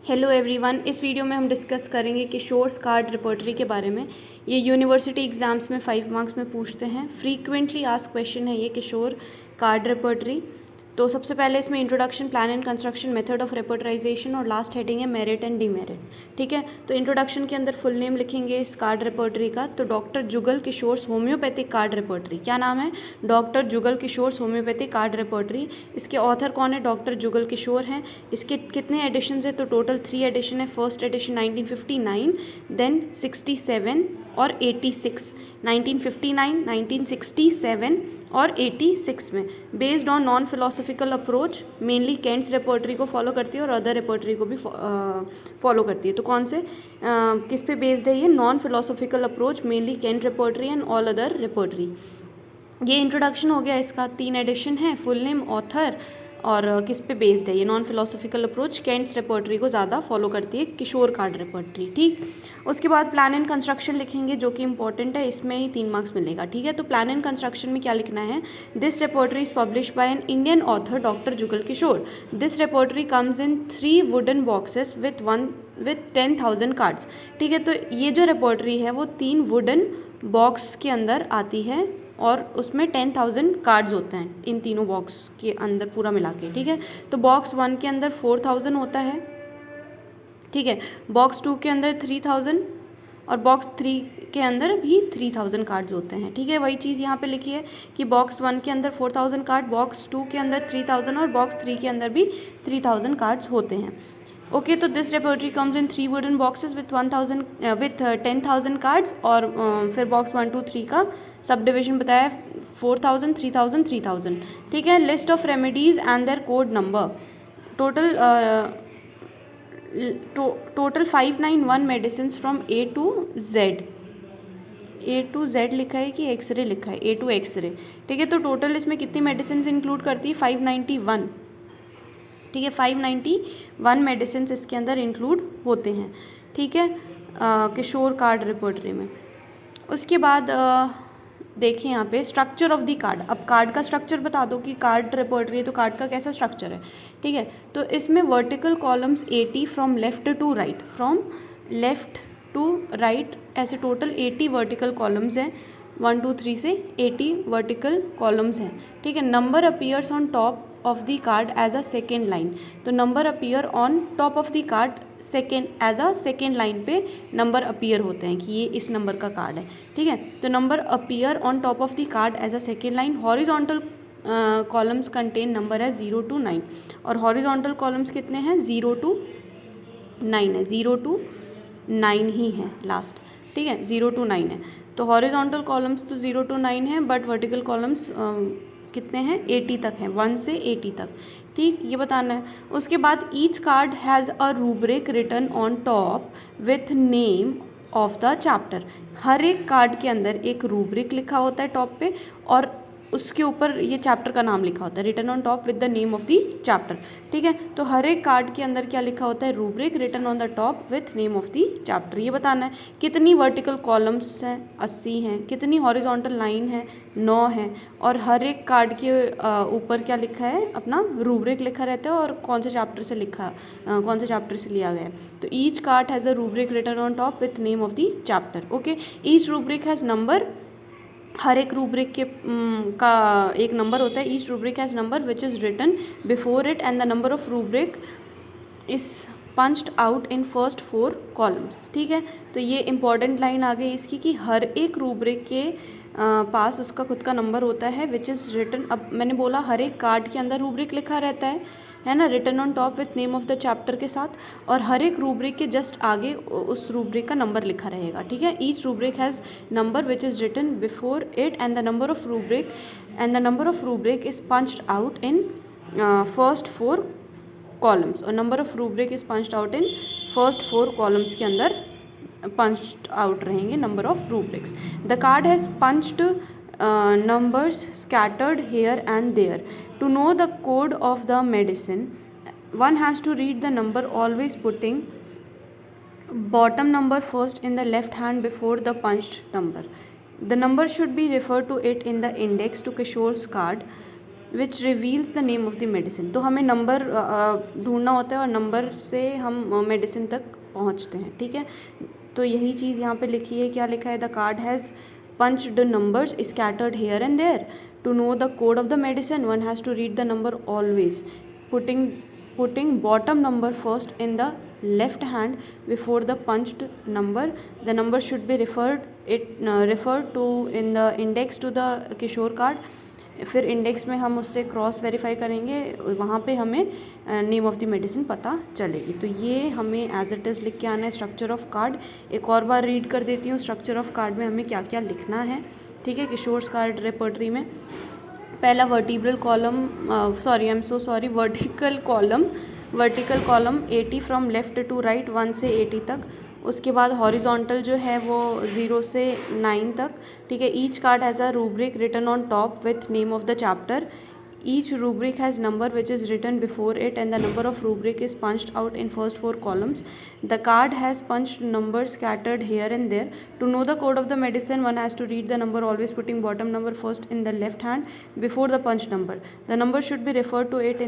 Hello everyone, इस video में हम डिस्कस करेंगे किशोर्स कार्ड रिपर्टरी के बारे में। ये यूनिवर्सिटी एग्जाम्स में 5 मार्क्स में पूछते हैं। फ्रीक्वेंटली आस्क क्वेश्चन है ये किशोर कार्ड रिपर्टरी। तो सबसे पहले इसमें introduction, plan and construction, method of repertorisation और लास्ट हेडिंग है मेरिट एंड डीमेरिट। ठीक है, तो इंट्रोडक्शन के अंदर फुल नेम लिखेंगे इस कार्ड रिपर्टरी का। तो डॉक्टर जुगल किशोर्स होम्योपैथिक कार्ड रिपर्टरी, क्या नाम है? डॉक्टर जुगल किशोर्स होम्योपैथिक कार्ड रिपर्टरी। इसके ऑथर कौन है? डॉक्टर जुगल किशोर हैं। इसके कितने एडिशन है? तो टोटल 3 एडिशन है। फर्स्ट एडिशन 1959, देन 67 और 86। 1959, 1967 और 86 में based on non philosophical approach, mainly cantts repertory को फॉलो करती है और अदर रिपर्टरी को भी फॉलो करती है। तो कौन से किस पे बेस्ड है ये? Non philosophical approach, mainly Kent repertory and all other repertory. ये इंट्रोडक्शन हो गया इसका। 3 एडिशन है, फुल नेम, ऑथर और किस पे बेस्ड है ये? Non philosophical approach, cantts repertory को ज़्यादा फॉलो करती है किशोर कार्ड रिपर्टरी। ठीक, उसके बाद प्लान एंड कंस्ट्रक्शन लिखेंगे जो कि इंपॉर्टेंट है, इसमें ही 3 मार्क्स मिलेगा। ठीक है, तो प्लान एंड कंस्ट्रक्शन में क्या लिखना है? This repertory is publish by an Indian author doctor Jugal Kishore. This repertory comes in 3 wooden boxes with 10,000 cards. ठीक है, तो ये जो रिपर्टरी है वो 3 वुडन बॉक्स के अंदर आती है और उसमें 10,000 कार्ड्स होते हैं इन तीनों बॉक्स के अंदर पूरा मिला के। ठीक है, तो बॉक्स 1 के अंदर 4,000 होता है। ठीक है, बॉक्स 2 के अंदर 3,000 और बॉक्स 3 के अंदर भी 3,000 कार्ड्स होते हैं। ठीक है, वही चीज़ यहाँ पे लिखी है कि बॉक्स 1 के अंदर 4,000 कार्ड, बॉक्स 2 के अंदर 3,000 और बॉक्स 3 के अंदर भी 3,000 कार्ड्स होते हैं। ओके, तो this repertory comes in 3 wooden boxes with 10,000 cards. और फिर बॉक्स 1, 2, 3 का सब डिविजन बताया, 4,000, 3,000, 3,000। ठीक है, list of remedies and their code number. Total 591 medicine from A to Z. A to Z लिखा है कि एक्सरे लिखा है? A to x-ray. ठीक है, तो टोटल इसमें कितनी मेडिसिन इंक्लूड करती है? 591। ठीक है, 591 मेडिसिन इसके अंदर इंक्लूड होते हैं। ठीक है, किशोर कार्ड रिपर्टरी में। उसके बाद देखें यहाँ पे स्ट्रक्चर ऑफ द कार्ड। अब कार्ड का स्ट्रक्चर बता दो कि कार्ड रिपर्टरी है तो कार्ड का कैसा स्ट्रक्चर है। ठीक है, तो इसमें vertical columns 80 from left to right, from left to right, ऐसे टोटल 80 वर्टिकल कॉलम्स हैं। 1, 2, 3 से 80 वर्टिकल कॉलम्स हैं। ठीक है, number appears on top of the card as a second line. तो number appear on top of the card second, as a second line पे number appear होते हैं कि ये इस नंबर का कार्ड है। ठीक है, तो number appear on top of the card as a second line. Horizontal columns contain number है 0 to 9 और हॉरिजॉन्टल कॉलम्स कितने हैं? 0 to 9 है, 0 to 9 ही है लास्ट। ठीक है, 0 to 9 है। तो हॉरिजॉन्टल कॉलम्स तो 0 to 9 है, बट वर्टिकल कॉलम्स कितने हैं? 80 तक हैं, 1 से 80 तक। ठीक, ये बताना है। उसके बाद each card has a rubric written on top with name of the chapter. हर एक कार्ड के अंदर एक रूब्रिक लिखा होता है टॉप पे और उसके ऊपर ये चैप्टर का नाम लिखा होता है, written on top with the name of the chapter. ठीक है, तो हर एक कार्ड के अंदर क्या लिखा होता है? Rubric written on the top with name of the chapter. ये बताना है। कितनी वर्टिकल कॉलम्स हैं? 80 हैं। कितनी हॉरिजॉन्टल लाइन है? 9 है। और हर एक कार्ड के ऊपर क्या लिखा है? अपना रूब्रिक लिखा रहता है और कौन से चैप्टर से कौन से चैप्टर से लिया गया है। तो each card has a rubric written on top with name of the chapter. Okay, each rubric has number. हर एक रूब्रिक का एक नंबर होता है। Each rubric has number which is written before it and the number of rubric is punched out in first 4 columns. ठीक है, तो ये इंपॉर्टेंट लाइन आ गई इसकी कि हर एक रूब्रिक के पास उसका खुद का नंबर होता है विच इज़ रिटन। अब मैंने बोला हर एक कार्ड के अंदर रूब्रिक लिखा रहता है ना, written on top with name of the chapter के साथ, और हर एक रूब्रिक के जस्ट आगे उस रूब्रिक का नंबर लिखा रहेगा। ठीक है, each rubric has number which is written before it and the number of rubric is punched out in first 4 columns. और number of rubric is punched out in first 4 columns के अंदर punched out रहेंगे number of rubrics. The card has punched numbers scattered here and there. To know the code of the medicine, one has to read the number, always putting bottom number first in the left hand before the punched number. The number should be referred to it in the index to Kishore's card. Which reveals the name of the medicine. तो हमें number ढूंढना होता है और number से हम medicine तक पहुंचते हैं, ठीक है। तो यही चीज़ यहाँ पे लिखी है, क्या लिखा है, the card has punched numbers scattered here and there. To know the code of the medicine, one has to read the number always, putting bottom number first in the left hand before the punched number. The number should be referred to in the index to the Kishore card. फिर index में हम उससे cross verify करेंगे, वहाँ पे हमें name of the medicine पता चलेगी। तो ये हमें एज इट इज़ लिख के आना है स्ट्रक्चर ऑफ कार्ड। एक और बार रीड कर देती हूँ स्ट्रक्चर ऑफ कार्ड में हमें क्या क्या लिखना है, ठीक है। किशोर्स कार्ड रेपर्टरी में पहला vertical column 80 from left to right, 1 से 80 तक। उसके बाद हॉरिजॉन्टल जो है वो 0 से 9 तक, ठीक है। Each card has a rubric written on top with name of the chapter. Each rubric has number which is written before it and the number of rubric is punched out in first 4 columns. The card has punched numbers scattered here and there. To know the code of the medicine, one has to read the number, always putting bottom number first in the left hand before the punch number. The number should be referred to it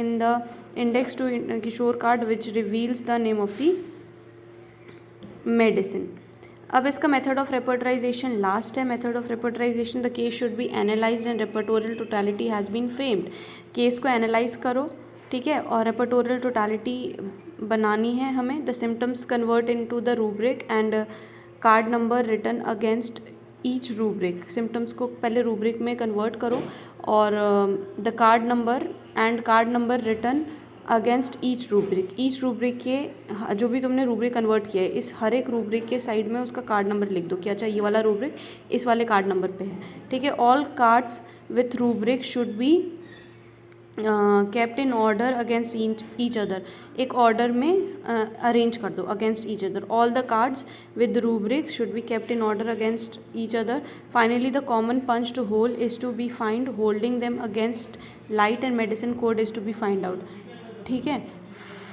in the index to Kishore card, which reveals the name of the medicine. अब इसका method of repertorisation last है। Method of repertorisation, the case should be analysed and repertorial totality has been framed. Case को analyse करो, ठीक है, और repertorial totality बनानी है हमें। The symptoms convert into the rubric and card number written against each rubric. Symptoms को पहले रूब्रिक में कन्वर्ट करो और the card number written against each rubric के जो भी तुमने रूब्रिक कन्वर्ट किया है, इस हर एक रूब्रिक के साइड में उसका कार्ड नंबर लिख दो कि अच्छा ये वाला रूब्रिक इस वाले कार्ड नंबर पे है, ठीक है। All cards with rubric should be kept in order against each other. एक ऑर्डर में अरेंज कर दो against each other. All the cards with rubric should be kept in order against each other. Finally the common punched hole is to be find, holding them against light and medicine code is to be find out, ठीक है।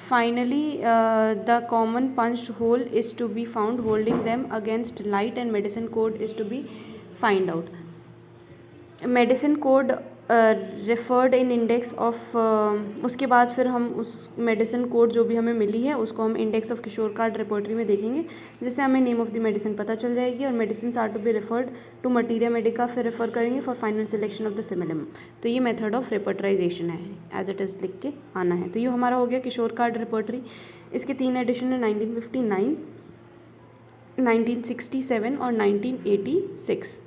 Finally the common punched hole is to be found, holding them against light and medicine code is to be find out. Medicine code referred in index of, उसके बाद फिर हम उस medicine code जो भी हमें मिली है उसको हम index of Kishore card repertory में देखेंगे, जिससे हमें नेम ऑफ द मेडिसिन पता चल जाएगी। और medicine are to be referred to materia medica, फिर रेफर करेंगे for final selection of the simillimum. तो ये मेथड ऑफ रेपर्टराइजेशन है, एज इट इज़ लिख के आना है। तो ये हमारा हो गया किशोर कार्ड रिपोर्टरी। इसके 3 एडिशन है, 1959, 1967 और 1986।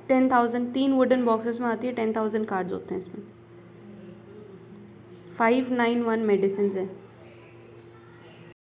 10,000 3 वुडन बॉक्सेस में आती है, 10,000 कार्ड्स होते हैं इसमें। 591 मेडिसिन है।